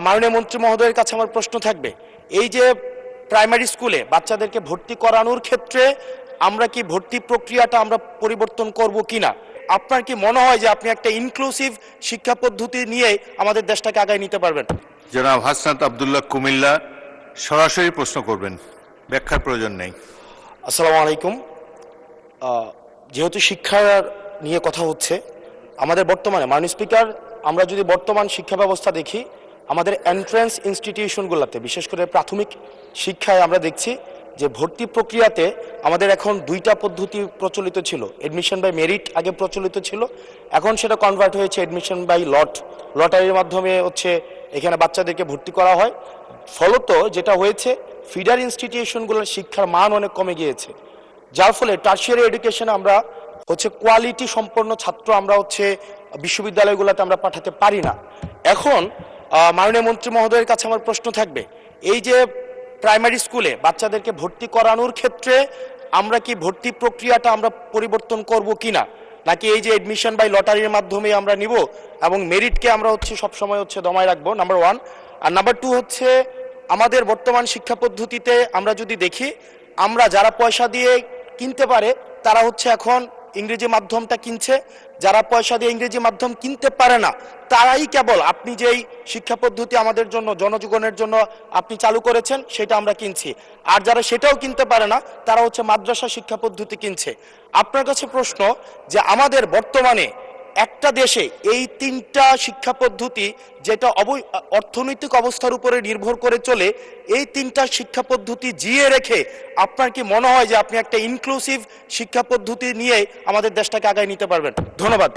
মাননীয় মন্ত্রী মহোদয়ের কাছে আমার প্রশ্ন থাকবে, এই যে প্রাইমারি স্কুলে বাচ্চাদেরকে ভর্তি করানোর ক্ষেত্রে আমরা কি ভর্তি প্রক্রিয়াটা আমরা পরিবর্তন করব কিনা? আপনার কি মনে হয় যে আপনি একটা ইনক্লুসিভ শিক্ষা পদ্ধতি নিয়ে আমাদের দেশটাকে আগায় নিতে পারবেন? জনাব হাসনাত আব্দুল্লাহ কুমিল্লা সরাসরি প্রশ্ন করবেন, ব্যাখ্যার প্রয়োজন নেই। আসসালামু আলাইকুম। যেহেতু শিক্ষা নিয়ে কথা হচ্ছে, আমাদের বর্তমানে মাননীয় স্পিকার, আমরা যদি বর্তমান শিক্ষা ব্যবস্থা দেখি, আমাদের এন্ট্রান্স ইনস্টিটিউশনগুলোতে বিশেষ করে প্রাথমিক শিক্ষায় আমরা দেখছি যে ভর্তি প্রক্রিয়াতে আমাদের এখন দুইটা পদ্ধতি প্রচলিত ছিল। এডমিশন বাই মেরিট আগে প্রচলিত ছিল, এখন সেটা কনভার্ট হয়েছে এডমিশন বাই লটারির মাধ্যমে হচ্ছে এখানে বাচ্চাদেরকে ভর্তি করা হয়। ফলত যেটা হয়েছে, ফিডার ইনস্টিটিউশনগুলোর শিক্ষার মান অনেক কমে গিয়েছে, যার ফলে টার্সিয়ারি এডুকেশনে আমরা হচ্ছে কোয়ালিটি সম্পন্ন ছাত্র আমরা হচ্ছে বিশ্ববিদ্যালয়গুলোতে আমরা পাঠাতে পারি না। এখন মাননীয় মন্ত্রী মহোদয়ের কাছে আমার প্রশ্ন থাকবে, এই যে প্রাইমারি স্কুলে বাচ্চাদেরকে ভর্তি করানোর ক্ষেত্রে আমরা কি ভর্তি প্রক্রিয়াটা আমরা পরিবর্তন করব কিনা, নাকি এই যে এডমিশন বাই লটারির মাধ্যমে আমরা নিব এবং মেরিটকে আমরা হচ্ছে সবসময় হচ্ছে দমায় রাখবো, নাম্বার ওয়ান। আর নাম্বার টু হচ্ছে, আমাদের বর্তমান শিক্ষা পদ্ধতিতে আমরা যদি দেখি, আমরা যারা পয়সা দিয়ে কিনতে পারে তারা হচ্ছে এখন ইংরেজি মাধ্যমটা কিনছে, যারা পয়সা দিয়ে ইংরেজি মাধ্যম কিনতে পারে না তারাই কেবল আপনি যেই শিক্ষা পদ্ধতি আমাদের জন্য জনজীবনের জন্য আপনি চালু করেছেন সেটা আমরা কিনছি, আর যারা সেটাও কিনতে পারে না তারা হচ্ছে মাদ্রাসা শিক্ষা পদ্ধতি কিনছে। আপনার কাছে প্রশ্ন যে আমাদের বর্তমানে একটা দেশে এই তিনটা শিক্ষা পদ্ধতি যেটা অর্থনৈতিক অবস্থার উপরে নির্ভর করে চলে, এই তিনটা শিক্ষা পদ্ধতি জিয়ে রেখে আপনার কি মনে হয় যে আপনি একটা ইনক্লুসিভ শিক্ষা পদ্ধতি নিয়ে আমাদের দেশটাকে আগায় নিতে পারবেন? ধন্যবাদ।